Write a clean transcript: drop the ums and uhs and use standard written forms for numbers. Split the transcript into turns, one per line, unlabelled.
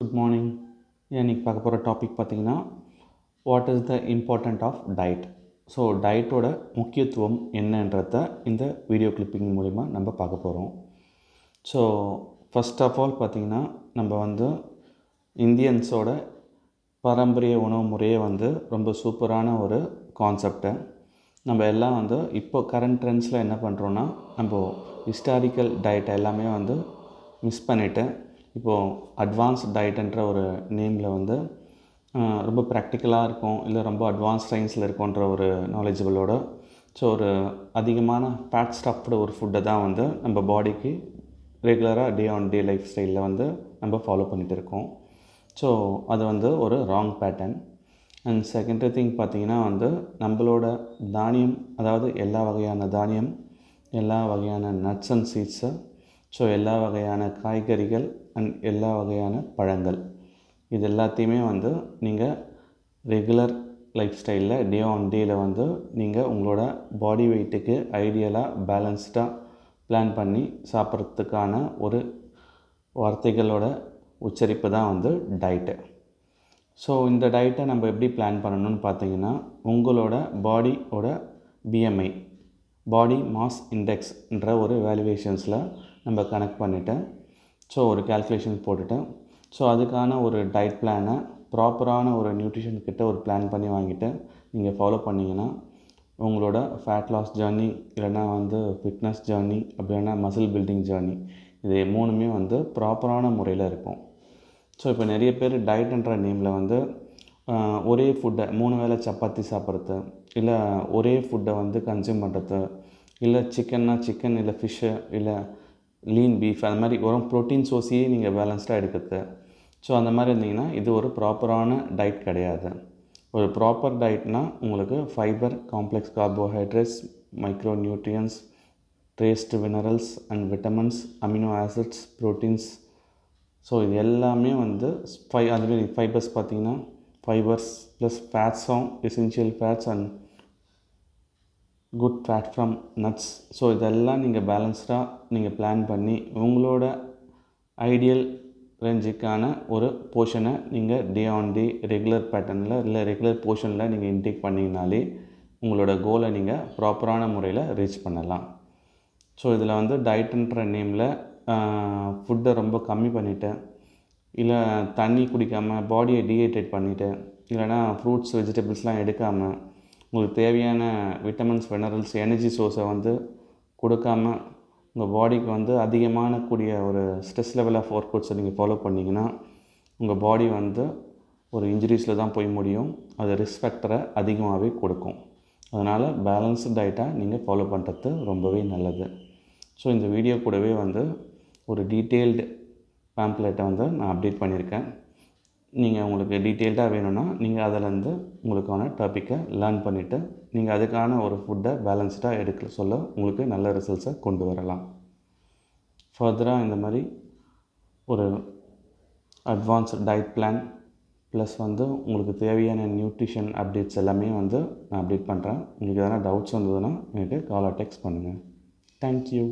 Good morning. இன்றைக்கி பார்க்க போகிற டாபிக் பார்த்திங்கன்னா, what is the important of diet. So டயட்டோட முக்கியத்துவம் என்னன்றத இந்த வீடியோ கிளிப்பிங் மூலிமா நம்ம பார்க்க போகிறோம். ஸோ ஃபஸ்ட் ஆஃப் ஆல் பார்த்திங்கன்னா, நம்ம இந்தியன்ஸோட பாரம்பரிய உணவு முறையே ரொம்ப சூப்பரான ஒரு கான்செப்டை நம்ம எல்லாம் இப்போ கரண்ட் ட்ரெண்ட்ஸில் என்ன பண்ணுறோன்னா, நம்ம ஹிஸ்டாரிக்கல் டயட் எல்லாமே மிஸ் பண்ணிவிட்டு இப்போது அட்வான்ஸ் டயட்டுன்ற ஒரு நேமில் ரொம்ப ப்ராக்டிக்கலாக இருக்கும், இல்லை ரொம்ப அட்வான்ஸ் சயின்ஸில் இருக்குன்ற ஒரு நாலேஜபிளோட ஸோ ஒரு அதிகமான ஃபேட் ஸ்டஃப்டு ஒரு ஃபுட்டை தான் நம்ம பாடிக்கு ரெகுலராக டே ஆன் டே லைஃப் ஸ்டைலில் நம்ம ஃபாலோ பண்ணிகிட்டு இருக்கோம். ஸோ அது ஒரு wrong pattern. And second thing பார்த்திங்கன்னா நம்மளோட தானியம், அதாவது எல்லா வகையான தானியம், எல்லா வகையான நட்ஸ் அண்ட் சீட்ஸு, ஸோ எல்லா வகையான காய்கறிகள் அண்ட் எல்லா வகையான பழங்கள், இது எல்லாத்தையுமே நீங்கள் ரெகுலர் லைஃப் ஸ்டைலில் டே ஆன் டேயில் நீங்கள் உங்களோட பாடி வெயிட்டுக்கு ஐடியலாக பேலன்ஸ்டாக பிளான் பண்ணி சாப்பிட்றதுக்கான ஒரு வார்த்தைகளோட உச்சரிப்பு தான் டயட்டு. ஸோ இந்த டயட்டை நம்ம எப்படி பிளான் பண்ணணும்னு பார்த்தீங்கன்னா, உங்களோட பாடியோட பிஎம்ஐ, பாடி மாஸ் இண்டெக்ஸ்ன்ற ஒரு வேல்யூவேஷன்ஸில் நம்ம கனெக்ட் பண்ணிவிட்டேன். ஸோ ஒரு கால்குலேஷன் போட்டுட்டேன். ஸோ அதுக்கான ஒரு டயட் பிளானை ப்ராப்பரான ஒரு நியூட்ரிஷன் கிட்ட ஒரு பிளான் பண்ணி வாங்கிட்டு நீங்கள் ஃபாலோ பண்ணிங்கன்னா, உங்களோட ஃபேட் லாஸ் ஜேர்னி, இல்லைனா ஃபிட்னஸ் ஜேர்னி, அப்படி இல்லைனா மசில் பில்டிங் ஜேர்னி, இது மூணுமே ப்ராப்பரான முறையில் இருக்கும். ஸோ இப்போ நிறைய பேர் டயட்ன்ற நேமில் ஒரே ஃபுட்டை 3 வேளை சப்பாத்தி சாப்பிட்றது, இல்லை ஒரே ஃபுட்டை கன்சியூம் பண்ணுறது, இல்லை சிக்கன்னா சிக்கன், இல்லை ஃபிஷ்ஷு, இல்லை லீன் பீஃப், அந்த மாதிரி ஒரு ப்ரோட்டீன் சோர்ஸையே நீங்கள் பேலன்ஸ்டாக எடுக்கிறது. ஸோ அந்த மாதிரி இருந்தீங்கன்னா இது ஒரு ப்ராப்பரான டயட் கிடையாது. ஒரு ப்ராப்பர் டயட்னால் உங்களுக்கு fibre, complex carbohydrates, micro nutrients, traced minerals and vitamins, amino acids, proteins, so இது எல்லாமே அதுமாரி ஃபைபர்ஸ் பார்த்திங்கன்னா ஃபைபர்ஸ் ப்ளஸ் ஃபேட்ஸும், essential fats and good fat from nuts. So இதெல்லாம் நீங்கள் பேலன்ஸ்டாக நீங்கள் பிளான் பண்ணி உங்களோட ஐடியல் ரேஞ்சுக்கான ஒரு போர்ஷனை நீங்கள் டே ஆன் டே ரெகுலர் பேட்டர்னில், இல்லை ரெகுலர் போர்ஷனில் நீங்கள் இன்டேக் பண்ணிங்கனாலே உங்களோட கோலை நீங்கள் ப்ராப்பரான முறையில் ரீச் பண்ணலாம். ஸோ இதில் டயட்டுன்ற நேமில் ஃபுட்டை ரொம்ப கம்மி பண்ணிவிட்டேன், இல்லை தண்ணி குடிக்காமல் பாடியை டீஹைட்ரேட் பண்ணிவிட்டேன், இல்லைனா ஃப்ரூட்ஸ் வெஜிடபிள்ஸ்லாம் எடுக்காமல் உங்களுக்கு தேவையான விட்டமின்ஸ், மினரல்ஸ், எனர்ஜி சோர்ஸை கொடுக்காமல் உங்கள் பாடிக்கு அதிகமான கூடிய ஒரு ஸ்ட்ரெஸ் லெவல் ஆஃப் ஒர்க் அவுட்ஸை நீங்கள் ஃபாலோ பண்ணிங்கன்னா உங்கள் பாடி ஒரு இன்ஜுரிஸில் தான் போய் முடியும். அது ரிஸ்க் ஃபேக்டரை அதிகமாகவே கொடுக்கும். அதனால் பேலன்ஸ்டு டயட்டாக நீங்கள் ஃபாலோ பண்ணுறது ரொம்பவே நல்லது. ஸோ இந்த வீடியோ கூடவே ஒரு டீட்டெயில்டு பேம்ப்ளெட்டை நான் அப்டேட் பண்ணியிருக்கேன். நீங்கள் உங்களுக்கு டீட்டெயில்டாக வேணும்னா நீங்கள் அதிலேருந்து உங்களுக்கான டாப்பிக்கை லேர்ன் பண்ணிவிட்டு நீங்கள் அதுக்கான ஒரு ஃபுட்டை பேலன்ஸ்டாக எடுக்க சொல்ல உங்களுக்கு நல்ல ரிசல்ட்ஸை கொண்டு வரலாம். ஃபர்தராக இந்த மாதிரி ஒரு அட்வான்ஸ்டு டயட் பிளான் ப்ளஸ் உங்களுக்கு தேவையான நியூட்ரிஷன் அப்டேட்ஸ் எல்லாமே நான் அப்டேட் பண்ணுறேன். உங்களுக்கு எதனா டவுட்ஸ் வந்ததுன்னா எனக்கு கால் ஆர் டெக்ஸ்ட் பண்ணுங்கள். தேங்க்யூ.